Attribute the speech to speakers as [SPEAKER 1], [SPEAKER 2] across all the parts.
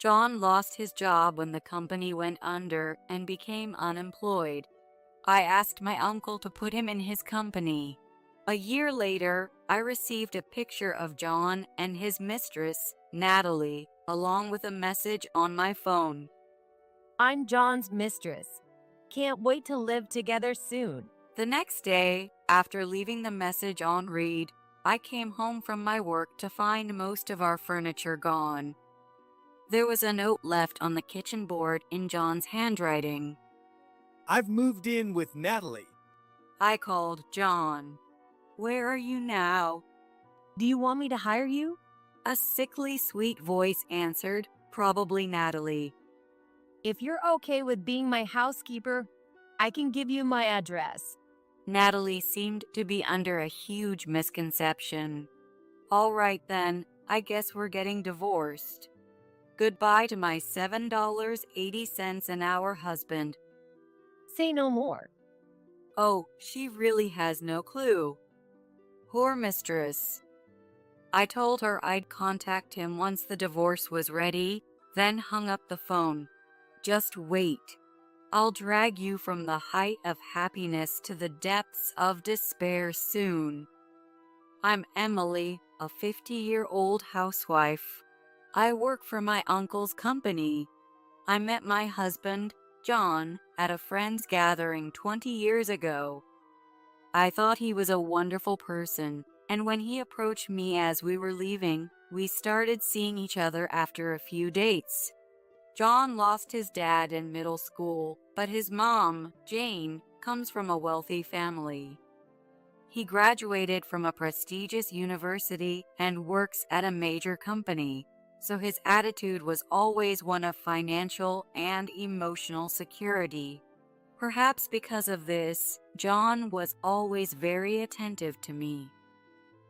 [SPEAKER 1] John lost his job when the company went under and became unemployed. I asked my uncle to put him in his company. A year later, I received a picture of John and his mistress, Natalie, along with a message on my phone.
[SPEAKER 2] I'm John's mistress. Can't wait to live together soon.
[SPEAKER 1] The next day, after leaving the message on read, I came home from my work to find most of our furniture gone. There was a note left on the kitchen board in John's handwriting.
[SPEAKER 3] I've moved in with Natalie.
[SPEAKER 1] I called John. Where are you now?
[SPEAKER 2] Do you want me to hire you?
[SPEAKER 1] A sickly sweet voice answered, probably Natalie.
[SPEAKER 2] If you're okay with being my housekeeper, I can give you my address.
[SPEAKER 1] Natalie seemed to be under a huge misconception. All right then, I guess we're getting divorced. Goodbye to my $7.80 an hour husband.
[SPEAKER 2] Say no more.
[SPEAKER 1] Oh, she really has no clue. Poor mistress. I told her I'd contact him once the divorce was ready, then hung up the phone. Just wait. I'll drag you from the height of happiness to the depths of despair soon. I'm Emily, a 50-year-old housewife. I work for my uncle's company. I met my husband, John, at a friend's gathering 20 years ago. I thought he was a wonderful person, and when he approached me as we were leaving, we started seeing each other after a few dates. John lost his dad in middle school, but his mom, Jane, comes from a wealthy family. He graduated from a prestigious university and works at a major company, so his attitude was always one of financial and emotional security. Perhaps because of this, John was always very attentive to me.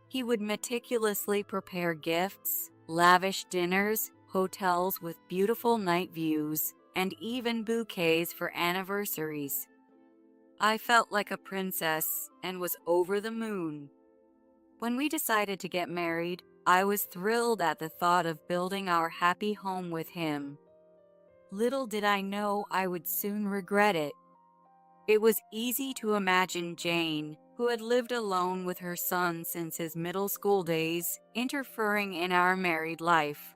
[SPEAKER 1] He would meticulously prepare gifts, lavish dinners, hotels with beautiful night views, and even bouquets for anniversaries. I felt like a princess and was over the moon. When we decided to get married, I was thrilled at the thought of building our happy home with him. Little did I know I would soon regret it. It was easy to imagine Jane, who had lived alone with her son since his middle school days, interfering in our married life.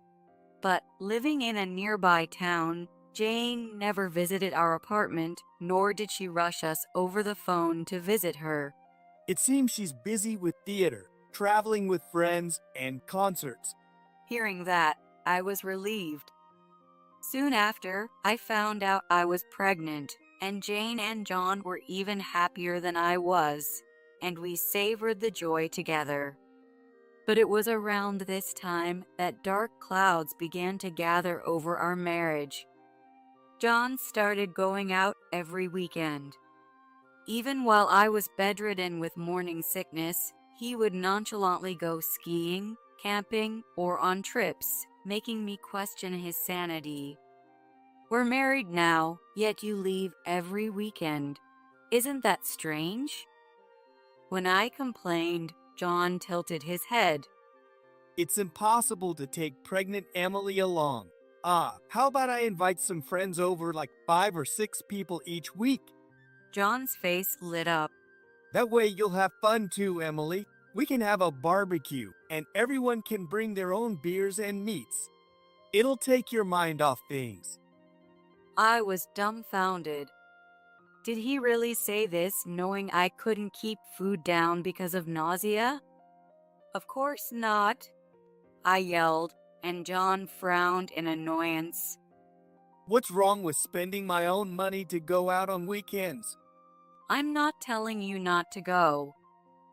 [SPEAKER 1] But living in a nearby town, Jane never visited our apartment, nor did she rush us over the phone to visit her.
[SPEAKER 3] It seems she's busy with theater, traveling with friends, and concerts.
[SPEAKER 1] Hearing that, I was relieved. Soon after, I found out I was pregnant, and Jane and John were even happier than I was, and we savored the joy together. But it was around this time that dark clouds began to gather over our marriage. John started going out every weekend. Even while I was bedridden with morning sickness, he would nonchalantly go skiing, camping, or on trips, making me question his sanity. We're married now, yet you leave every weekend. Isn't that strange? When I complained, John tilted his head.
[SPEAKER 3] It's impossible to take pregnant Emily along. How about I invite some friends over, like 5 or 6 people each week?
[SPEAKER 1] John's face lit up.
[SPEAKER 3] That way you'll have fun too, Emily. We can have a barbecue, and everyone can bring their own beers and meats. It'll take your mind off things.
[SPEAKER 1] I was dumbfounded. Did he really say this, knowing I couldn't keep food down because of nausea? Of course not, I yelled, and John frowned in annoyance.
[SPEAKER 3] What's wrong with spending my own money to go out on weekends?
[SPEAKER 1] I'm not telling you not to go.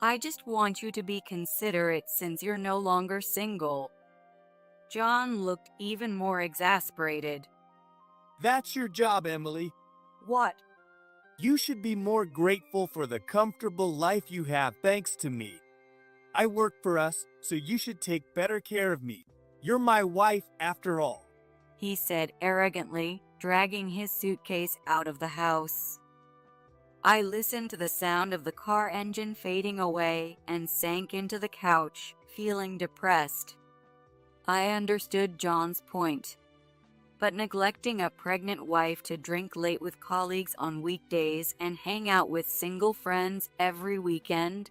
[SPEAKER 1] I just want you to be considerate since you're no longer single. John looked even more exasperated.
[SPEAKER 3] That's your job, Emily.
[SPEAKER 1] What?
[SPEAKER 3] You should be more grateful for the comfortable life you have thanks to me. I work for us, so you should take better care of me. You're my wife after all,
[SPEAKER 1] he said arrogantly, dragging his suitcase out of the house. I listened to the sound of the car engine fading away and sank into the couch, feeling depressed. I understood John's point. But neglecting a pregnant wife to drink late with colleagues on weekdays and hang out with single friends every weekend,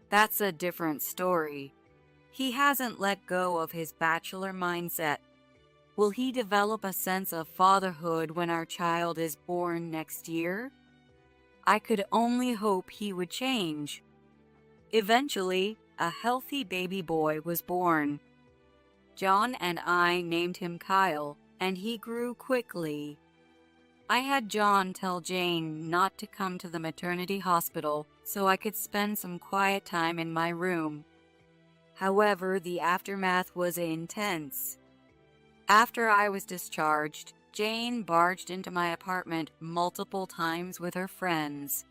[SPEAKER 1] that's a different story. He hasn't let go of his bachelor mindset. Will he develop a sense of fatherhood when our child is born next year? I could only hope he would change. Eventually, a healthy baby boy was born. John and I named him Kyle, and he grew quickly. I had John tell Jane not to come to the maternity hospital so I could spend some quiet time in my room. However, the aftermath was intense. After I was discharged, Jane barged into my apartment multiple times with her friends.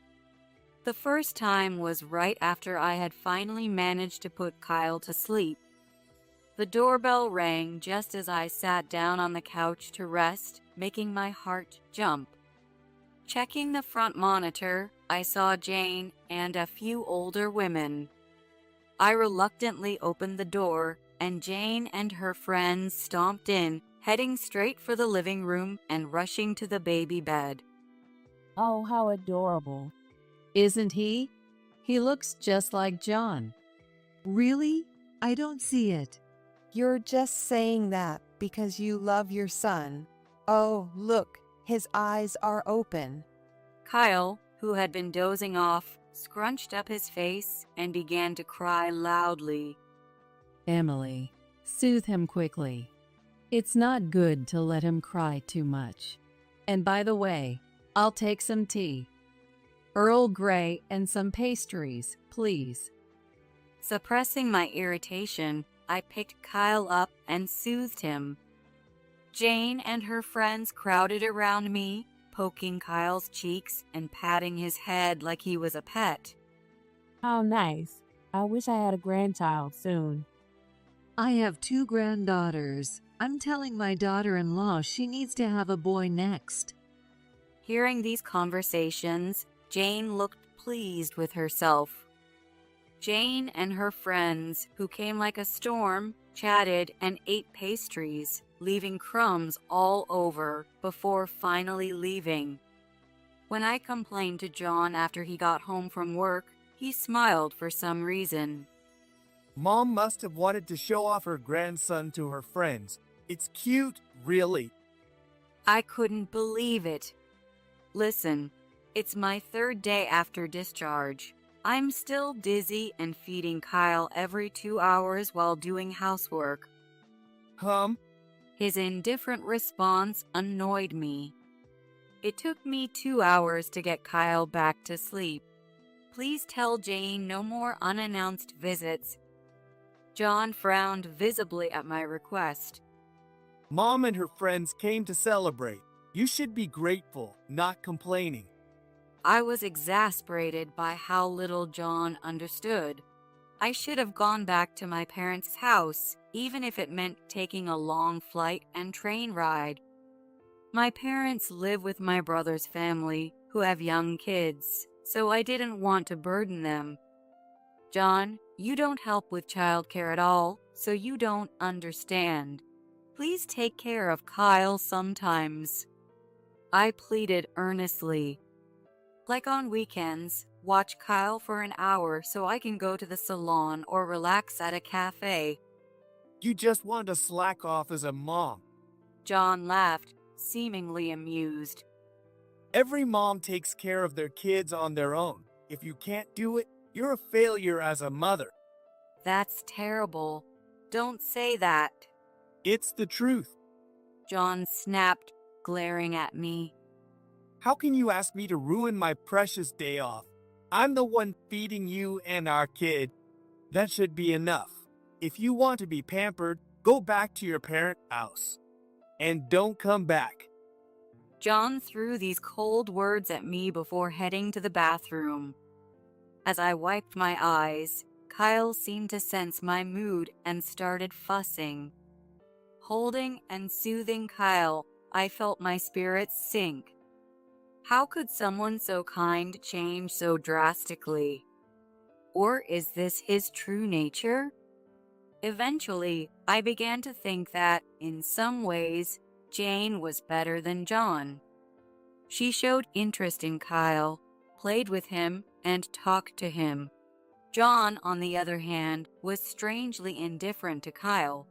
[SPEAKER 1] The first time was right after I had finally managed to put Kyle to sleep. The doorbell rang just as I sat down on the couch to rest, making my heart jump. Checking the front monitor, I saw Jane and a few older women. I reluctantly opened the door, and Jane and her friends stomped in, heading straight for the living room and rushing to the baby bed.
[SPEAKER 2] Oh, how adorable.
[SPEAKER 4] Isn't he? He looks just like John.
[SPEAKER 5] Really? I don't see it.
[SPEAKER 6] You're just saying that because you love your son. Oh, look, his eyes are open.
[SPEAKER 1] Kyle, who had been dozing off, scrunched up his face and began to cry loudly.
[SPEAKER 4] Emily, soothe him quickly. It's not good to let him cry too much. And by the way, I'll take some tea. Earl Grey and some pastries, please.
[SPEAKER 1] Suppressing my irritation, I picked Kyle up and soothed him. Jane and her friends crowded around me, poking Kyle's cheeks and patting his head like he was a pet.
[SPEAKER 2] How nice. I wish I had a grandchild soon.
[SPEAKER 5] I have 2 granddaughters. I'm telling my daughter-in-law she needs to have a boy next.
[SPEAKER 1] Hearing these conversations, Jane looked pleased with herself. Jane and her friends, who came like a storm, chatted and ate pastries, leaving crumbs all over before finally leaving. When I complained to John after he got home from work, he smiled for some reason.
[SPEAKER 3] Mom must have wanted to show off her grandson to her friends. It's cute, really.
[SPEAKER 1] I couldn't believe it. Listen, it's my 3rd day after discharge. I'm still dizzy and feeding Kyle every 2 hours while doing housework. His indifferent response annoyed me. It took me 2 hours to get Kyle back to sleep. Please tell Jane no more unannounced visits. John frowned visibly at my request.
[SPEAKER 3] Mom and her friends came to celebrate. You should be grateful, not complaining.
[SPEAKER 1] I was exasperated by how little John understood. I should have gone back to my parents' house, even if it meant taking a long flight and train ride. My parents live with my brother's family, who have young kids, so I didn't want to burden them. John, you don't help with childcare at all, so you don't understand. Please take care of Kyle sometimes. I pleaded earnestly. Like on weekends, watch Kyle for an hour so I can go to the salon or relax at a cafe.
[SPEAKER 3] You just want to slack off as a mom.
[SPEAKER 1] John laughed, seemingly amused.
[SPEAKER 3] Every mom takes care of their kids on their own. If you can't do it, you're a failure as a mother.
[SPEAKER 1] That's terrible. Don't say that.
[SPEAKER 3] It's the truth.
[SPEAKER 1] John snapped, glaring at me.
[SPEAKER 3] How can you ask me to ruin my precious day off? I'm the one feeding you and our kid. That should be enough. If you want to be pampered, go back to your parents' house. And don't come back.
[SPEAKER 1] John threw these cold words at me before heading to the bathroom. As I wiped my eyes, Kyle seemed to sense my mood and started fussing. Holding and soothing Kyle, I felt my spirits sink. How could someone so kind change so drastically? Or is this his true nature? Eventually, I began to think that, in some ways, Jane was better than John. She showed interest in Kyle, played with him, and talked to him. John, on the other hand, was strangely indifferent to Kyle.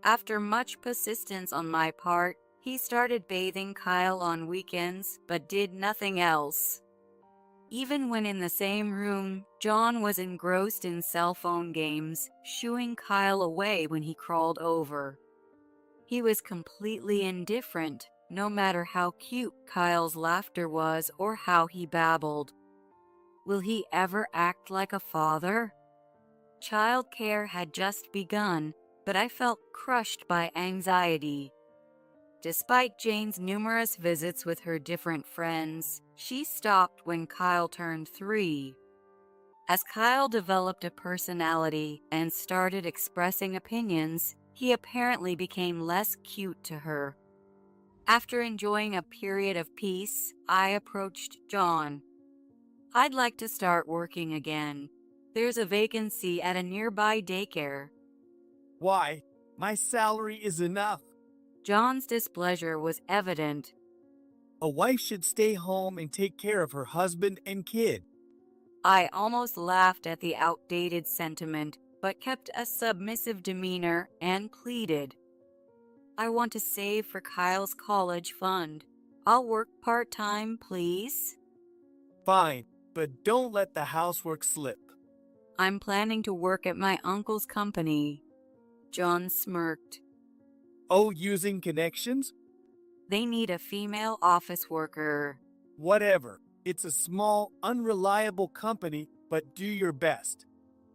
[SPEAKER 1] After much persistence on my part, he started bathing Kyle on weekends, but did nothing else. Even when in the same room, John was engrossed in cell phone games, shooing Kyle away when he crawled over. He was completely indifferent, no matter how cute Kyle's laughter was or how he babbled. Will he ever act like a father? Childcare had just begun, but I felt crushed by anxiety. Despite Jane's numerous visits with her different friends, she stopped when Kyle turned 3. As Kyle developed a personality and started expressing opinions, he apparently became less cute to her. After enjoying a period of peace, I approached John. I'd like to start working again. There's a vacancy at a nearby daycare.
[SPEAKER 3] Why? My salary is enough.
[SPEAKER 1] John's displeasure was evident.
[SPEAKER 3] A wife should stay home and take care of her husband and kid.
[SPEAKER 1] I almost laughed at the outdated sentiment, but kept a submissive demeanor and pleaded. I want to save for Kyle's college fund. I'll work part-time, please.
[SPEAKER 3] Fine, but don't let the housework slip.
[SPEAKER 1] I'm planning to work at my uncle's company. John smirked.
[SPEAKER 3] Oh, using connections?
[SPEAKER 1] They need a female office worker.
[SPEAKER 3] Whatever. It's a small, unreliable company, but do your best.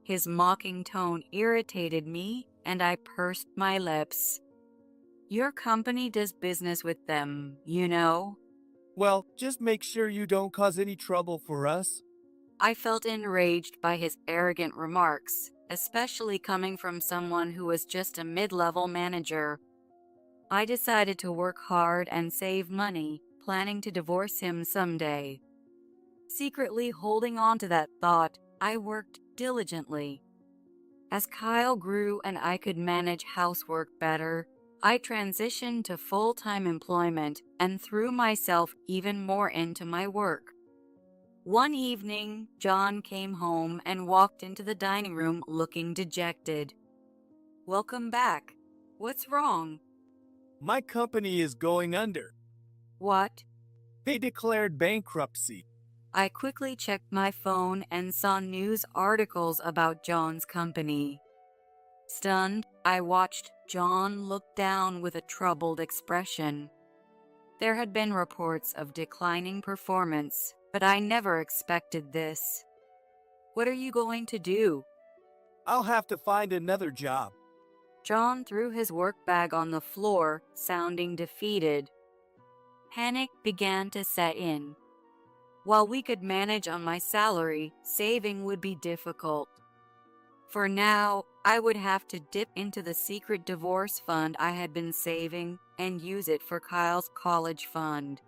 [SPEAKER 1] His mocking tone irritated me, and I pursed my lips. Your company does business with them, you know.
[SPEAKER 3] Well, just make sure you don't cause any trouble for us.
[SPEAKER 1] I felt enraged by his arrogant remarks, especially coming from someone who was just a mid-level manager. I decided to work hard and save money, planning to divorce him someday. Secretly holding on to that thought, I worked diligently. As Kyle grew and I could manage housework better, I transitioned to full-time employment and threw myself even more into my work. One evening, John came home and walked into the dining room looking dejected. Welcome back. What's wrong?
[SPEAKER 3] My company is going under.
[SPEAKER 1] What?
[SPEAKER 3] They declared bankruptcy.
[SPEAKER 1] I quickly checked my phone and saw news articles about John's company. Stunned, I watched John look down with a troubled expression. There had been reports of declining performance, but I never expected this. What are you going to do?
[SPEAKER 3] I'll have to find another job.
[SPEAKER 1] John threw his work bag on the floor, sounding defeated. Panic began to set in. While we could manage on my salary, saving would be difficult. For now, I would have to dip into the secret divorce fund I had been saving and use it for Kyle's college fund.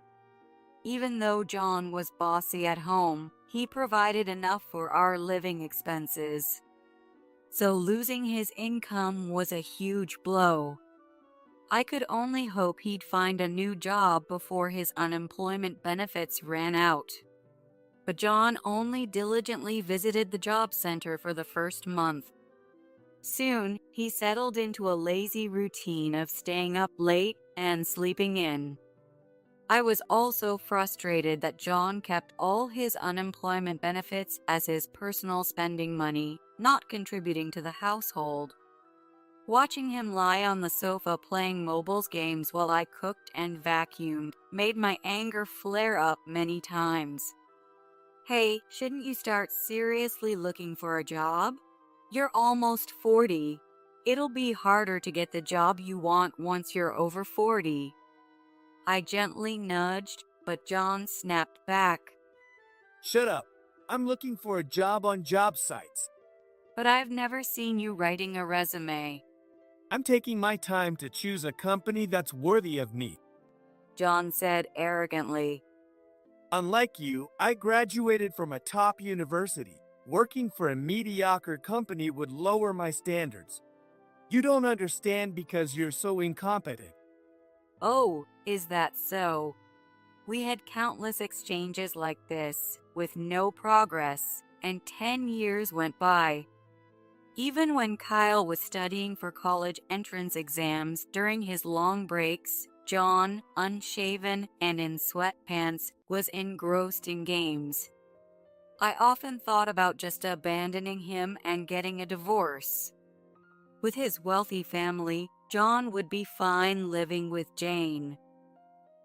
[SPEAKER 1] Even though John was bossy at home, he provided enough for our living expenses. So losing his income was a huge blow. I could only hope he'd find a new job before his unemployment benefits ran out. But John only diligently visited the job center for the first month. Soon, he settled into a lazy routine of staying up late and sleeping in. I was also frustrated that John kept all his unemployment benefits as his personal spending money, not contributing to the household. Watching him lie on the sofa playing mobiles games while I cooked and vacuumed made my anger flare up many times. Hey, shouldn't you start seriously looking for a job? You're almost 40. It'll be harder to get the job you want once you're over 40. I gently nudged, but John snapped back.
[SPEAKER 3] Shut up. I'm looking for a job on job sites.
[SPEAKER 1] But I've never seen you writing a resume.
[SPEAKER 3] I'm taking my time to choose a company that's worthy of me.
[SPEAKER 1] John said arrogantly.
[SPEAKER 3] Unlike you, I graduated from a top university. Working for a mediocre company would lower my standards. You don't understand because you're so incompetent.
[SPEAKER 1] "Oh, is that so?" We had countless exchanges like this, with no progress, and 10 years went by. Even when Kyle was studying for college entrance exams during his long breaks, John, unshaven and in sweatpants, was engrossed in games. I often thought about just abandoning him and getting a divorce. With his wealthy family, John would be fine living with Jane.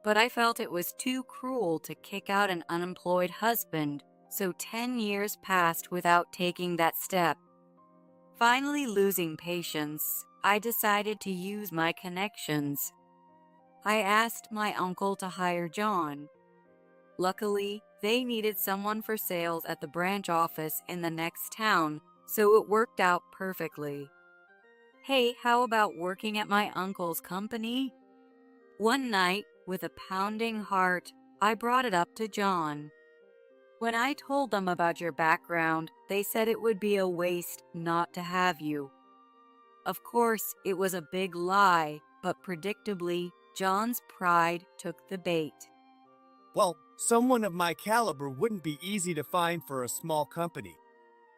[SPEAKER 1] But I felt it was too cruel to kick out an unemployed husband, so 10 years passed without taking that step. Finally losing patience, I decided to use my connections. I asked my uncle to hire John. Luckily, they needed someone for sales at the branch office in the next town, so it worked out perfectly. "Hey, how about working at my uncle's company?" One night, with a pounding heart, I brought it up to John. "When I told them about your background, they said it would be a waste not to have you." Of course, it was a big lie, but predictably, John's pride took the bait.
[SPEAKER 3] Well, someone of my caliber wouldn't be easy to find for a small company.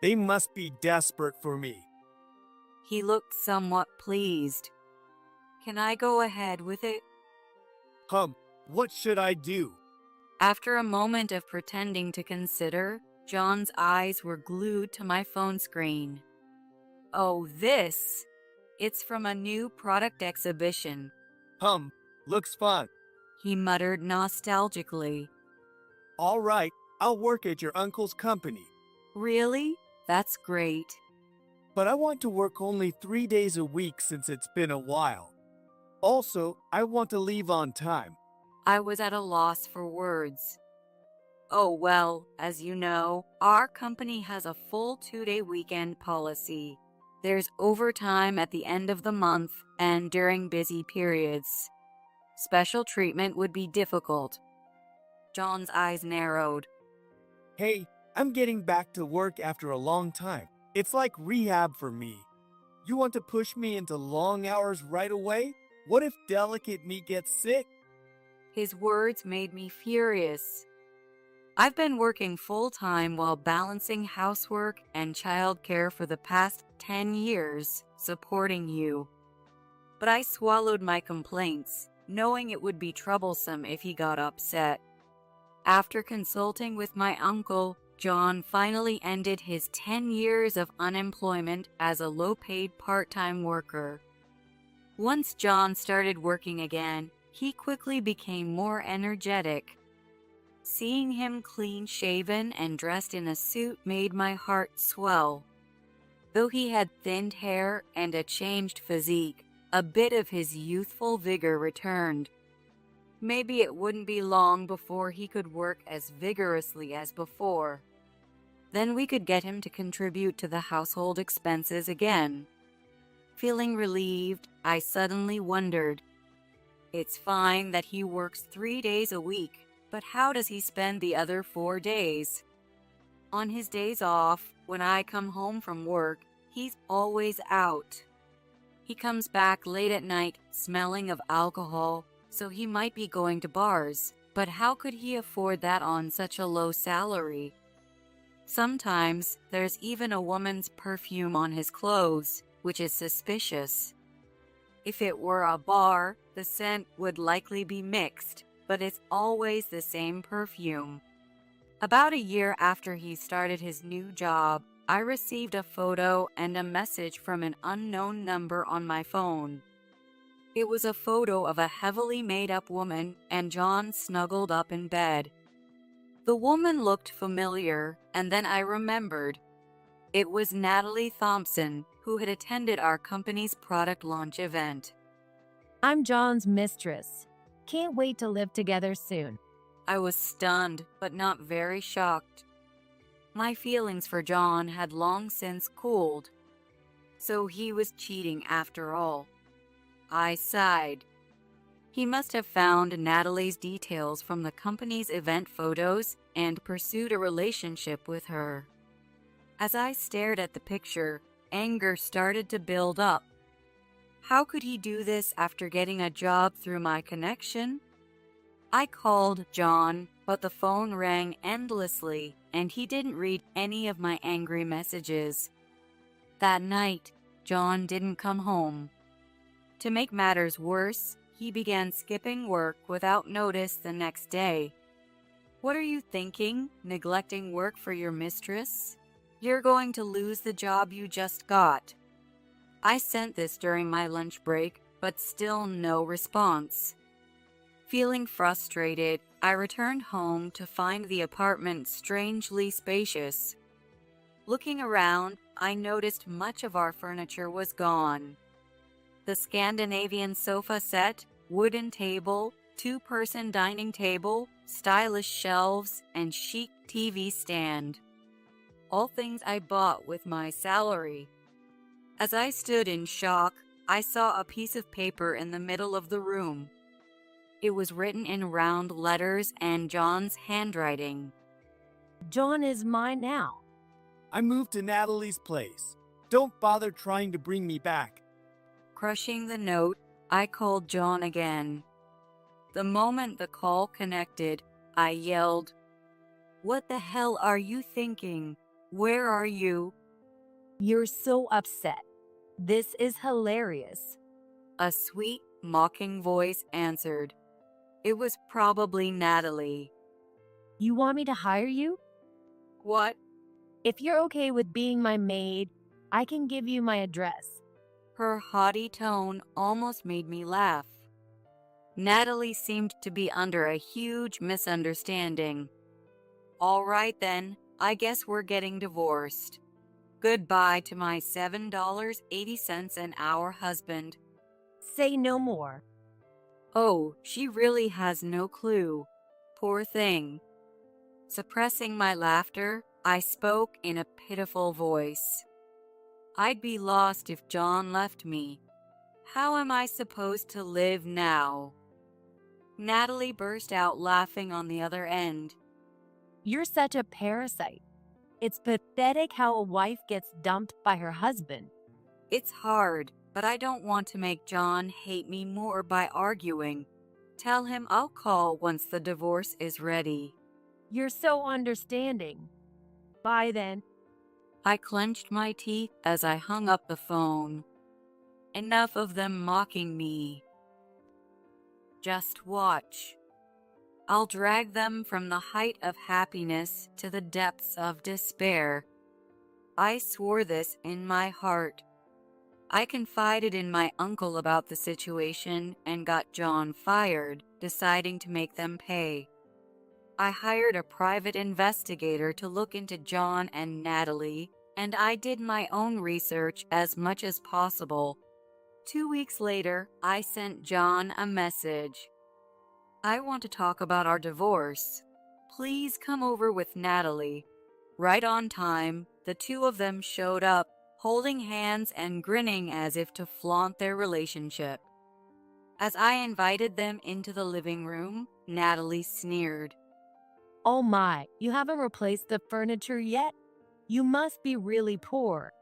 [SPEAKER 3] They must be desperate for me.
[SPEAKER 1] He looked somewhat pleased. "Can I go ahead with it?"
[SPEAKER 3] What should I do?
[SPEAKER 1] After a moment of pretending to consider, John's eyes were glued to my phone screen. "Oh, this! It's from a new product exhibition,"
[SPEAKER 3] Looks fun.
[SPEAKER 1] he muttered nostalgically.
[SPEAKER 3] All right, I'll work at your uncle's company.
[SPEAKER 1] "Really? That's great."
[SPEAKER 3] But I want to work only 3 days a week since it's been a while. Also, I want to leave on time.
[SPEAKER 1] I was at a loss for words. "Oh, well, as you know, our company has a full 2-day weekend policy. There's overtime at the end of the month and during busy periods. Special treatment would be difficult." John's eyes narrowed.
[SPEAKER 3] Hey, I'm getting back to work after a long time. It's like rehab for me. You want to push me into long hours right away? What if delicate me gets sick?
[SPEAKER 1] His words made me furious. I've been working full-time while balancing housework and childcare for the past 10 years, supporting you. But I swallowed my complaints, knowing it would be troublesome if he got upset. After consulting with my uncle, John finally ended his 10 years of unemployment as a low-paid part-time worker. Once John started working again, he quickly became more energetic. Seeing him clean-shaven and dressed in a suit made my heart swell. Though he had thinned hair and a changed physique, a bit of his youthful vigor returned. Maybe it wouldn't be long before he could work as vigorously as before. Then we could get him to contribute to the household expenses again. Feeling relieved, I suddenly wondered. It's fine that he works 3 days a week, but how does he spend the other 4 days? On his days off, when I come home from work, he's always out. He comes back late at night, smelling of alcohol, so he might be going to bars, but how could he afford that on such a low salary? Sometimes there's even a woman's perfume on his clothes, which is suspicious. If it were a bar, the scent would likely be mixed, but it's always the same perfume. About a year after he started his new job, I received a photo and a message from an unknown number on my phone. It was a photo of a heavily made-up woman and John snuggled up in bed. The woman looked familiar, and then I remembered. It was Natalie Thompson, who had attended our company's product launch event.
[SPEAKER 2] I'm John's mistress. Can't wait to live together soon.
[SPEAKER 1] I was stunned, but not very shocked. My feelings for John had long since cooled. So he was cheating after all. I sighed. He must have found Natalie's details from the company's event photos and pursued a relationship with her. As I stared at the picture, anger started to build up. How could he do this after getting a job through my connection? I called John, but the phone rang endlessly, and he didn't read any of my angry messages. That night, John didn't come home. To make matters worse, he began skipping work without notice the next day. What are you thinking, neglecting work for your mistress? You're going to lose the job you just got. I sent this during my lunch break, but still no response. Feeling frustrated, I returned home to find the apartment strangely spacious. Looking around, I noticed much of our furniture was gone. The Scandinavian sofa set, wooden table, two-person dining table, stylish shelves, and chic TV stand. All things I bought with my salary. As I stood in shock, I saw a piece of paper in the middle of the room. It was written in round letters and John's handwriting.
[SPEAKER 2] John is mine now.
[SPEAKER 3] I moved to Natalie's place. Don't bother trying to bring me back.
[SPEAKER 1] Crushing the note, I called John again. The moment the call connected, I yelled, "What the hell are you thinking? Where are you?"
[SPEAKER 2] You're so upset. This is hilarious.
[SPEAKER 1] A sweet, mocking voice answered. It was probably Natalie.
[SPEAKER 2] You want me to hire you?
[SPEAKER 1] What?
[SPEAKER 2] If you're okay with being my maid, I can give you my address.
[SPEAKER 1] Her haughty tone almost made me laugh. Natalie seemed to be under a huge misunderstanding. All right then, I guess we're getting divorced. Goodbye to my $7.80 an hour husband.
[SPEAKER 2] Say no more.
[SPEAKER 1] Oh, she really has no clue. Poor thing. Suppressing my laughter, I spoke in a pitiful voice. I'd be lost if John left me. How am I supposed to live now? Natalie burst out laughing on the other end.
[SPEAKER 2] You're such a parasite. It's pathetic how a wife gets dumped by her husband.
[SPEAKER 1] It's hard, but I don't want to make John hate me more by arguing. Tell him I'll call once the divorce is ready.
[SPEAKER 2] You're so understanding. Bye then.
[SPEAKER 1] I clenched my teeth as I hung up the phone. Enough of them mocking me. Just watch. I'll drag them from the height of happiness to the depths of despair. I swore this in my heart. I confided in my uncle about the situation and got John fired, deciding to make them pay. I hired a private investigator to look into John and Natalie, and I did my own research as much as possible. 2 weeks later, I sent John a message. I want to talk about our divorce. Please come over with Natalie. Right on time, the two of them showed up, holding hands and grinning as if to flaunt their relationship. As I invited them into the living room, Natalie sneered.
[SPEAKER 2] Oh my, you haven't replaced the furniture yet? You must be really poor.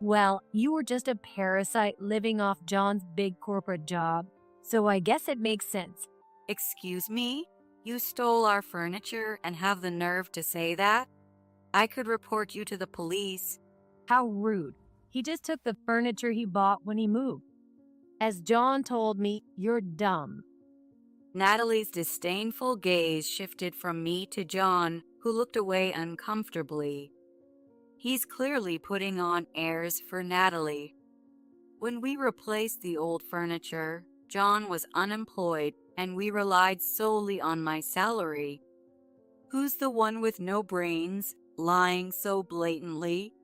[SPEAKER 2] Well, you were just a parasite living off John's big corporate job, so I guess it makes sense.
[SPEAKER 1] Excuse me? You stole our furniture and have the nerve to say that? I could report you to the police.
[SPEAKER 2] How rude. He just took the furniture he bought when he moved. As John told me, you're dumb.
[SPEAKER 1] Natalie's disdainful gaze shifted from me to John, who looked away uncomfortably. He's clearly putting on airs for Natalie. When we replaced the old furniture, John was unemployed and we relied solely on my salary. Who's the one with no brains, lying so blatantly?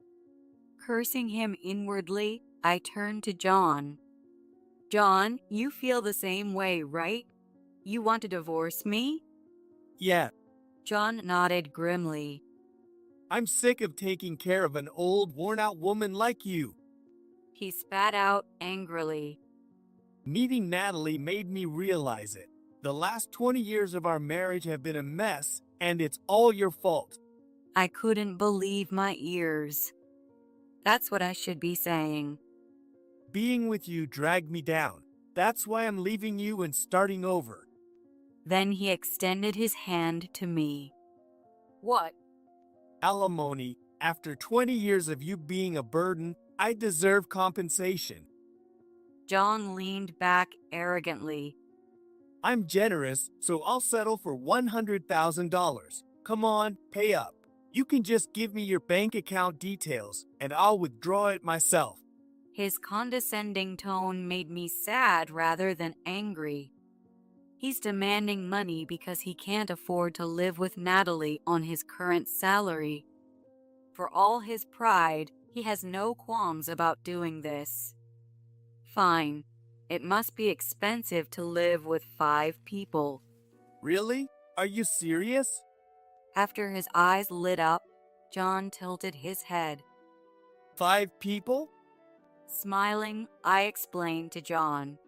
[SPEAKER 1] Cursing him inwardly, I turned to John. John, you feel the same way, right? You want to divorce me?
[SPEAKER 3] Yeah,
[SPEAKER 1] John nodded grimly.
[SPEAKER 3] I'm sick of taking care of an old, worn-out woman like you.
[SPEAKER 1] He spat out angrily.
[SPEAKER 3] Meeting Natalie made me realize it. The last 20 years of our marriage have been a mess, and it's all your fault.
[SPEAKER 1] I couldn't believe my ears. That's what I should be saying.
[SPEAKER 3] Being with you dragged me down. That's why I'm leaving you and starting over.
[SPEAKER 1] Then he extended his hand to me. What?
[SPEAKER 3] Alimony. After 20 years of you being a burden, I deserve compensation.
[SPEAKER 1] John leaned back arrogantly.
[SPEAKER 3] I'm generous, so I'll settle for $100,000. Come on, pay up. You can just give me your bank account details, and I'll withdraw it myself.
[SPEAKER 1] His condescending tone made me sad rather than angry. He's demanding money because he can't afford to live with Natalie on his current salary. For all his pride, he has no qualms about doing this. Fine. It must be expensive to live with 5 people.
[SPEAKER 3] Really? Are you serious?
[SPEAKER 1] After his eyes lit up, John tilted his head.
[SPEAKER 3] 5 people?
[SPEAKER 1] Smiling, I explained to John.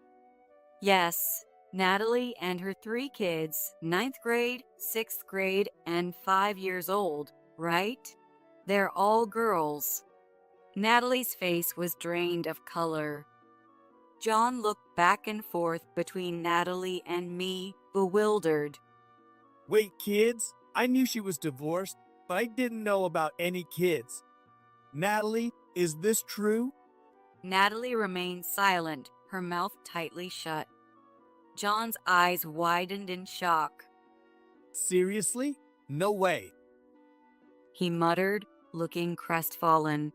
[SPEAKER 1] Yes, Natalie and her 3 kids, 9th grade, 6th grade, and 5 years old, right? They're all girls. Natalie's face was drained of color. John looked back and forth between Natalie and me, bewildered.
[SPEAKER 3] Wait, kids? I knew she was divorced, but I didn't know about any kids. Natalie, is this true?
[SPEAKER 1] Natalie remained silent, her mouth tightly shut. John's eyes widened in shock.
[SPEAKER 3] Seriously? No way.
[SPEAKER 1] He muttered, looking crestfallen.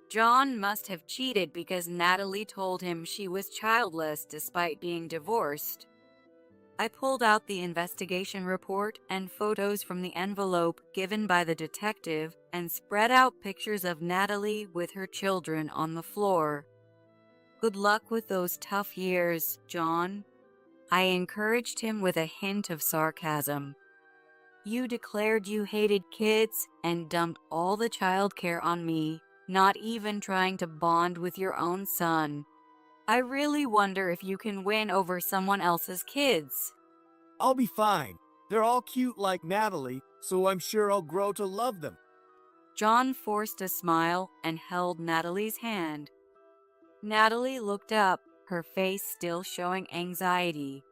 [SPEAKER 1] John must have cheated because Natalie told him she was childless despite being divorced. I pulled out the investigation report and photos from the envelope given by the detective and spread out pictures of Natalie with her children on the floor. Good luck with those tough years, John. I encouraged him with a hint of sarcasm. You declared you hated kids and dumped all the childcare on me, not even trying to bond with your own son. I really wonder if you can win over someone else's kids.
[SPEAKER 3] I'll be fine. They're all cute like Natalie, so I'm sure I'll grow to love them.
[SPEAKER 1] John forced a smile and held Natalie's hand. Natalie looked up, her face still showing anxiety.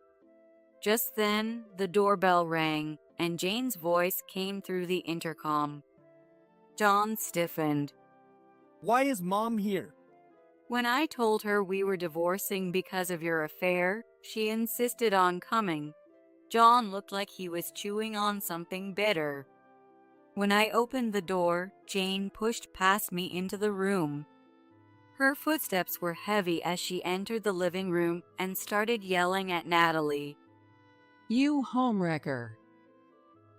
[SPEAKER 1] Just then, the doorbell rang, and Jane's voice came through the intercom. John stiffened.
[SPEAKER 3] Why is Mom here?
[SPEAKER 1] When I told her we were divorcing because of your affair, she insisted on coming. John looked like he was chewing on something bitter. When I opened the door, Jane pushed past me into the room. Her footsteps were heavy as she entered the living room and started yelling at Natalie.
[SPEAKER 4] You homewrecker.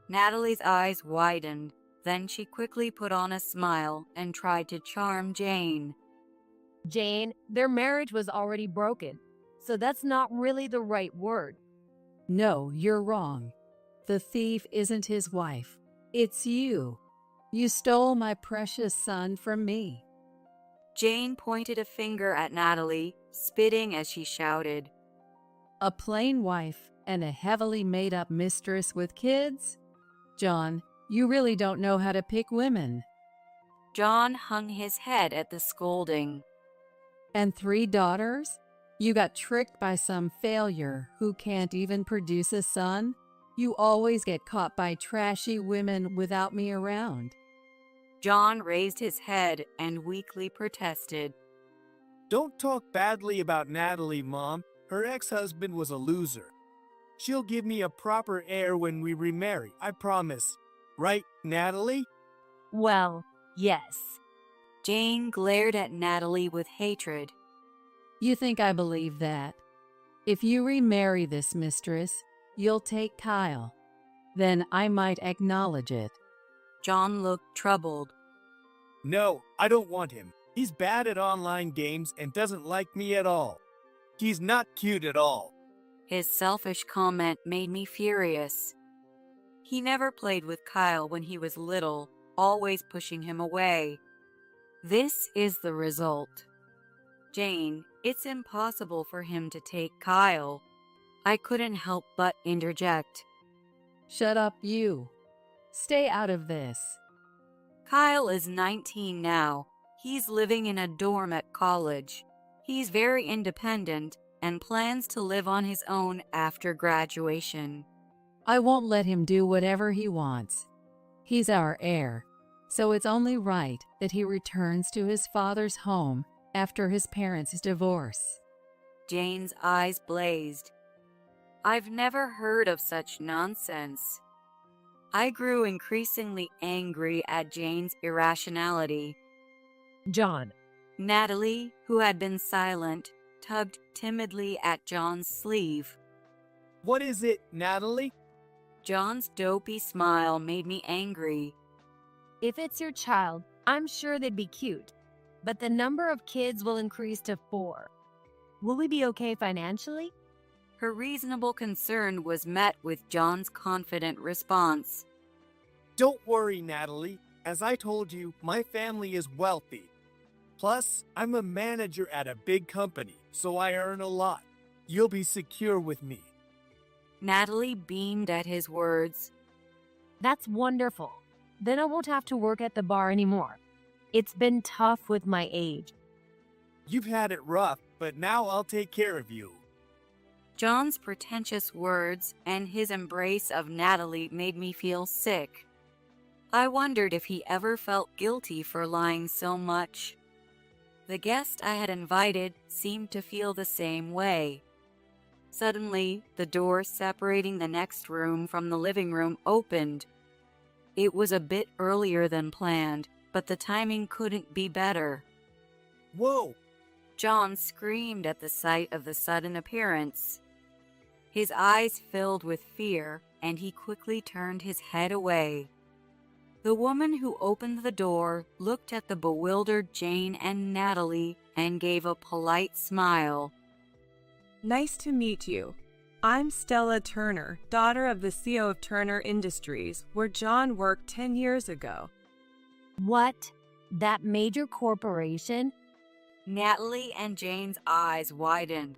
[SPEAKER 1] Natalie's eyes widened. Then she quickly put on a smile and tried to charm Jane.
[SPEAKER 2] Jane, their marriage was already broken, so that's not really the right word.
[SPEAKER 4] No, you're wrong. The thief isn't his wife. It's you. You stole my precious son from me.
[SPEAKER 1] Jane pointed a finger at Natalie, spitting as she shouted.
[SPEAKER 4] A plain wife and a heavily made-up mistress with kids? John, you really don't know how to pick women.
[SPEAKER 1] John hung his head at the scolding.
[SPEAKER 4] And 3 daughters? You got tricked by some failure who can't even produce a son? You always get caught by trashy women without me around.
[SPEAKER 1] John raised his head and weakly protested.
[SPEAKER 3] Don't talk badly about Natalie, Mom. Her ex-husband was a loser. She'll give me a proper heir when we remarry, I promise. Right, Natalie?
[SPEAKER 2] Well, yes.
[SPEAKER 1] Jane glared at Natalie with hatred.
[SPEAKER 4] You think I believe that? If you remarry this mistress, you'll take Kyle. Then I might acknowledge it.
[SPEAKER 1] John looked troubled.
[SPEAKER 3] No, I don't want him. He's bad at online games and doesn't like me at all. He's not cute at all.
[SPEAKER 1] His selfish comment made me furious. He never played with Kyle when he was little, always pushing him away. This is the result. Jane, it's impossible for him to take Kyle. I couldn't help but interject.
[SPEAKER 4] Shut up, you. Stay out of this.
[SPEAKER 1] Kyle is 19 now. He's living in a dorm at college. He's very independent and plans to live on his own after graduation.
[SPEAKER 4] I won't let him do whatever he wants. He's our heir, so it's only right that he returns to his father's home after his parents' divorce.
[SPEAKER 1] Jane's eyes blazed. I've never heard of such nonsense. I grew increasingly angry at Jane's irrationality.
[SPEAKER 2] John,
[SPEAKER 1] Natalie, who had been silent, tugged timidly at John's sleeve.
[SPEAKER 3] What is it, Natalie?
[SPEAKER 1] John's dopey smile made me angry.
[SPEAKER 2] if it's your child, I'm sure they'd be cute, but the number of kids will increase to 4. Will we be okay financially?
[SPEAKER 1] Her reasonable concern was met with John's confident response.
[SPEAKER 3] Don't worry, Natalie. As I told you, my family is wealthy. Plus, I'm a manager at a big company, so I earn a lot. You'll be secure with me.
[SPEAKER 1] Natalie beamed at his words.
[SPEAKER 2] That's wonderful. Then I won't have to work at the bar anymore. It's been tough with my age.
[SPEAKER 3] You've had it rough, but now I'll take care of you.
[SPEAKER 1] John's pretentious words and his embrace of Natalie made me feel sick. I wondered if he ever felt guilty for lying so much. The guest I had invited seemed to feel the same way. Suddenly, the door separating the next room from the living room opened. It was a bit earlier than planned, but the timing couldn't be better.
[SPEAKER 3] Whoa!
[SPEAKER 1] John screamed at the sight of the sudden appearance. His eyes filled with fear, and he quickly turned his head away. The woman who opened the door looked at the bewildered Jane and Natalie and gave a polite smile.
[SPEAKER 7] Nice to meet you. I'm Stella Turner, daughter of the CEO of Turner Industries, where John worked 10 years ago.
[SPEAKER 2] What? That major corporation?
[SPEAKER 1] Natalie and Jane's eyes widened.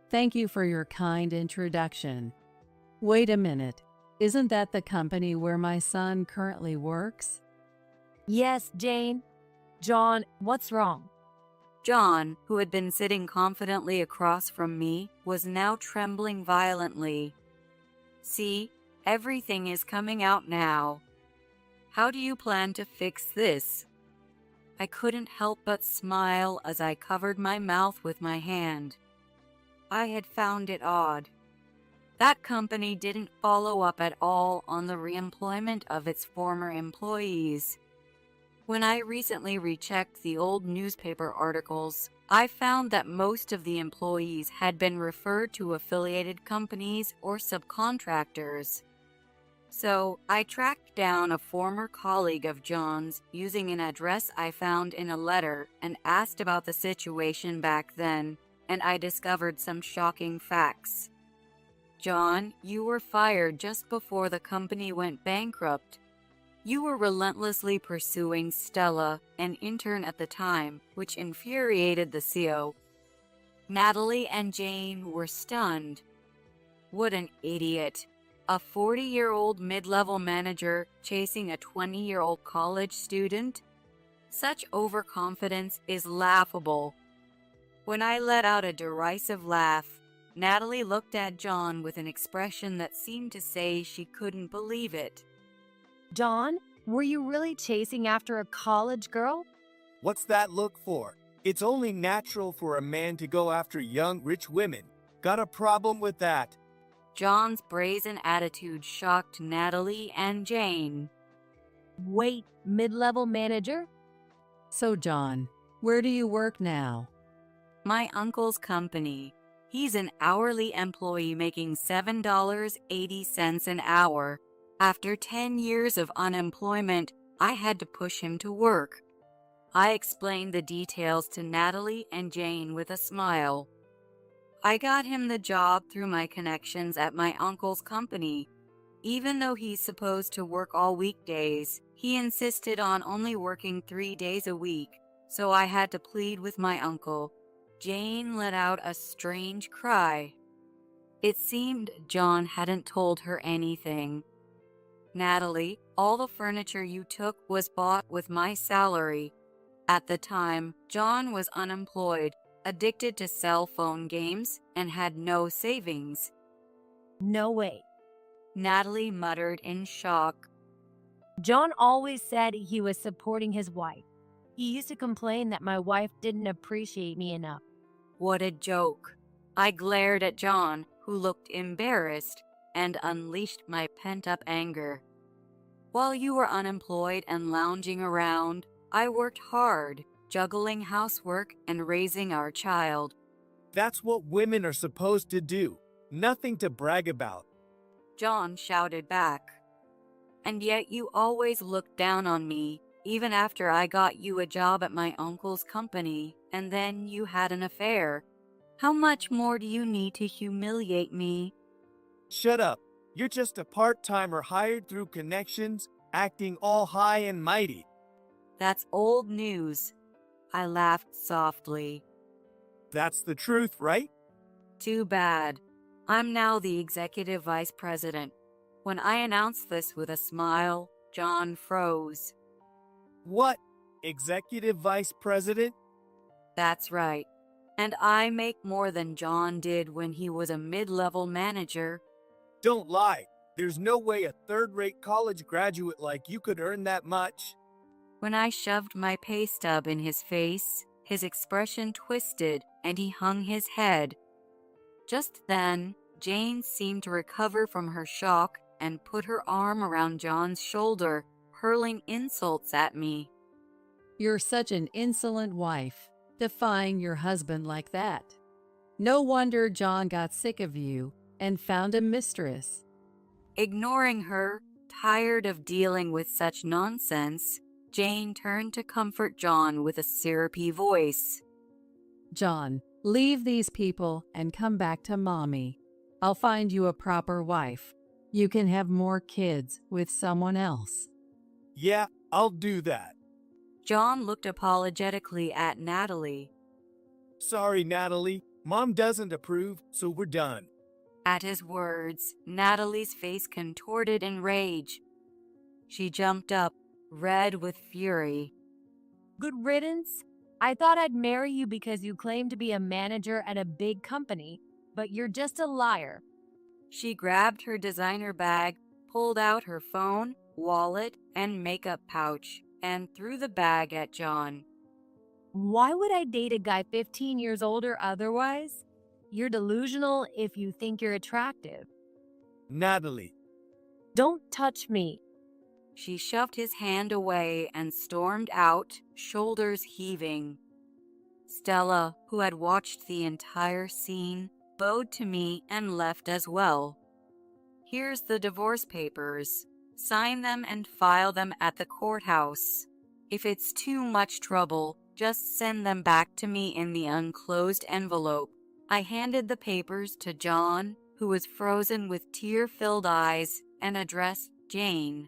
[SPEAKER 4] Thank you for your kind introduction. Wait a minute. Isn't that the company where my son currently works?
[SPEAKER 2] Yes, Jane. John, what's wrong?
[SPEAKER 1] John, who had been sitting confidently across from me, was now trembling violently. See, everything is coming out now. How do you plan to fix this? I couldn't help but smile as I covered my mouth with my hand. I had found it odd. That company didn't follow up at all on the reemployment of its former employees. When I recently rechecked the old newspaper articles, I found that most of the employees had been referred to affiliated companies or subcontractors. So I tracked down a former colleague of John's using an address I found in a letter and asked about the situation back then, and I discovered some shocking facts. John, you were fired just before the company went bankrupt. You were relentlessly pursuing Stella, an intern at the time, which infuriated the CEO. Natalie and Jane were stunned. What an idiot. A 40-year-old mid-level manager chasing a 20-year-old college student? Such overconfidence is laughable. When I let out a derisive laugh, Natalie looked at John with an expression that seemed to say she couldn't believe it.
[SPEAKER 2] John, were you really chasing after a college girl?
[SPEAKER 3] What's that look for? It's only natural for a man to go after young, rich women. Got a problem with that?
[SPEAKER 1] John's brazen attitude shocked Natalie and Jane.
[SPEAKER 2] Wait, mid-level manager?
[SPEAKER 4] So, John, where do you work now?
[SPEAKER 1] My uncle's company. He's an hourly employee making $7.80 an hour. After 10 years of unemployment, I had to push him to work. I explained the details to Natalie and Jane with a smile. I got him the job through my connections at my uncle's company. Even though he's supposed to work all weekdays, he insisted on only working 3 days a week, so I had to plead with my uncle. Jane let out a strange cry. It seemed John hadn't told her anything. Natalie, all the furniture you took was bought with my salary. At the time, John was unemployed, addicted to cell phone games, and had no savings.
[SPEAKER 2] No way.
[SPEAKER 1] Natalie muttered in shock.
[SPEAKER 2] John always said he was supporting his wife. He used to complain that my wife didn't appreciate me enough.
[SPEAKER 1] What a joke. I glared at John, who looked embarrassed, and unleashed my pent-up anger. While you were unemployed and lounging around, I worked hard, juggling housework and raising our child.
[SPEAKER 3] That's what women are supposed to do. Nothing to brag about.
[SPEAKER 1] John shouted back. And yet you always looked down on me, even after I got you a job at my uncle's company, and then you had an affair. How much more do you need to humiliate me?
[SPEAKER 3] Shut up. You're just a part-timer hired through connections, acting all high and mighty.
[SPEAKER 1] That's old news. I laughed softly.
[SPEAKER 3] That's the truth, right?
[SPEAKER 1] Too bad. I'm now the executive vice president. When I announced this with a smile, John froze.
[SPEAKER 3] What? Executive vice president?
[SPEAKER 1] That's right. And I make more than John did when he was a mid-level manager.
[SPEAKER 3] Don't lie. There's no way a third-rate college graduate like you could earn that much.
[SPEAKER 1] When I shoved my pay stub in his face, his expression twisted and he hung his head. Just then, Jane seemed to recover from her shock and put her arm around John's shoulder, hurling insults at me.
[SPEAKER 4] You're such an insolent wife, defying your husband like that. No wonder John got sick of you and found a mistress.
[SPEAKER 1] Ignoring her, tired of dealing with such nonsense, Jane turned to comfort John with a syrupy voice.
[SPEAKER 4] John, leave these people and come back to Mommy. I'll find you a proper wife. You can have more kids with someone else.
[SPEAKER 3] Yeah, I'll do that.
[SPEAKER 1] John looked apologetically at Natalie.
[SPEAKER 3] Sorry, Natalie. Mom doesn't approve, so we're done.
[SPEAKER 1] At his words, Natalie's face contorted in rage. She jumped up, red with fury.
[SPEAKER 2] Good riddance. I thought I'd marry you because you claim to be a manager at a big company, but you're just a liar.
[SPEAKER 1] She grabbed her designer bag, pulled out her phone, wallet, and makeup pouch, and threw the bag at John.
[SPEAKER 2] Why would I date a guy 15 years older otherwise? You're delusional if you think you're attractive.
[SPEAKER 3] Natalie.
[SPEAKER 2] Don't touch me.
[SPEAKER 1] She shoved his hand away and stormed out, shoulders heaving. Stella, who had watched the entire scene, bowed to me and left as well. Here's the divorce papers. Sign them and file them at the courthouse. If it's too much trouble, just send them back to me in the unclosed envelope. I handed the papers to John, who was frozen with tear-filled eyes, and addressed Jane.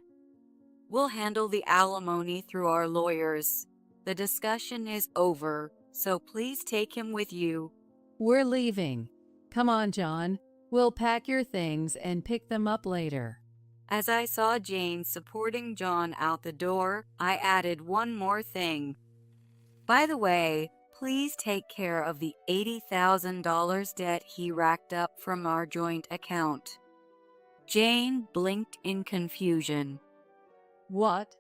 [SPEAKER 1] We'll handle the alimony through our lawyers. The discussion is over, so please take him with you.
[SPEAKER 4] We're leaving. Come on, John. We'll pack your things and pick them up later.
[SPEAKER 1] As I saw Jane supporting John out the door, I added one more thing. By the way, please take care of the $80,000 debt he racked up from our joint account. Jane blinked in confusion.
[SPEAKER 4] What?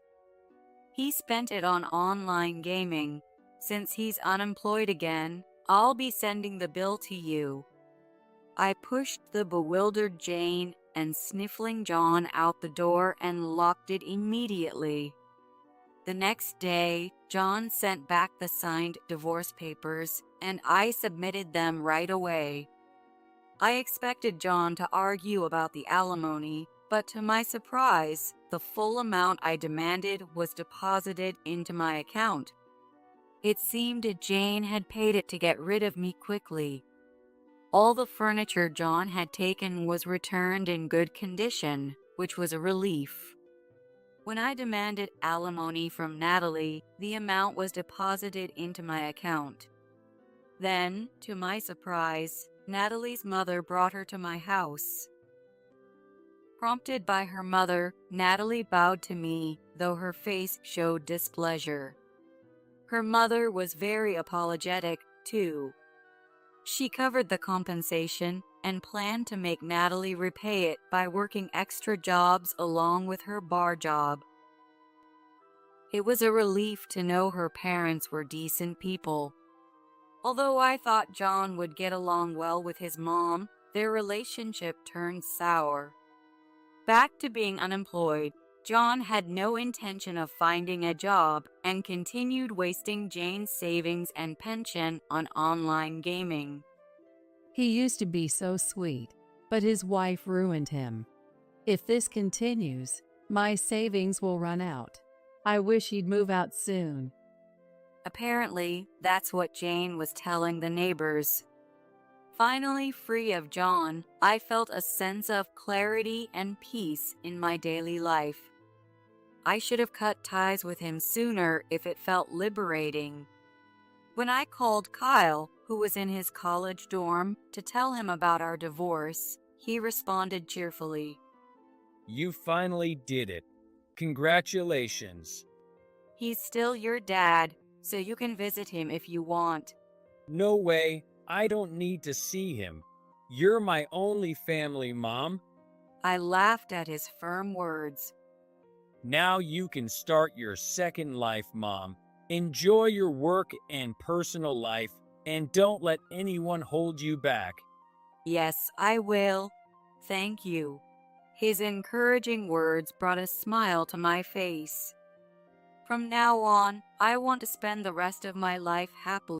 [SPEAKER 1] He spent it on online gaming. Since he's unemployed again, I'll be sending the bill to you. I pushed the bewildered Jane and sniffling John out the door and locked it immediately. The next day, John sent back the signed divorce papers, and I submitted them right away. I expected John to argue about the alimony, but to my surprise, the full amount I demanded was deposited into my account. It seemed Jane had paid it to get rid of me quickly. All the furniture John had taken was returned in good condition, which was a relief. When I demanded alimony from Natalie, the amount was deposited into my account. Then, to my surprise, Natalie's mother brought her to my house. Prompted by her mother, Natalie bowed to me, though her face showed displeasure. Her mother was very apologetic, too. She covered the compensation and planned to make Natalie repay it by working extra jobs along with her bar job. It was a relief to know her parents were decent people. Although I thought John would get along well with his mom, their relationship turned sour. Back to being unemployed, John had no intention of finding a job and continued wasting Jane's savings and pension on online gaming.
[SPEAKER 4] He used to be so sweet, but his wife ruined him. If this continues, my savings will run out. I wish he'd move out soon.
[SPEAKER 1] Apparently, that's what Jane was telling the neighbors. Finally free of John, I felt a sense of clarity and peace in my daily life. I should have cut ties with him sooner if it felt liberating. When I called Kyle, who was in his college dorm, to tell him about our divorce, he responded cheerfully.
[SPEAKER 8] You finally did it. Congratulations.
[SPEAKER 1] He's still your dad, so you can visit him if you want.
[SPEAKER 8] No way. I don't need to see him. You're my only family, Mom.
[SPEAKER 1] I laughed at his firm words.
[SPEAKER 8] Now you can start your second life, Mom. Enjoy your work and personal life, and don't let anyone hold you back.
[SPEAKER 1] Yes, I will. Thank you. His encouraging words brought a smile to my face. From now on, I want to spend the rest of my life happily.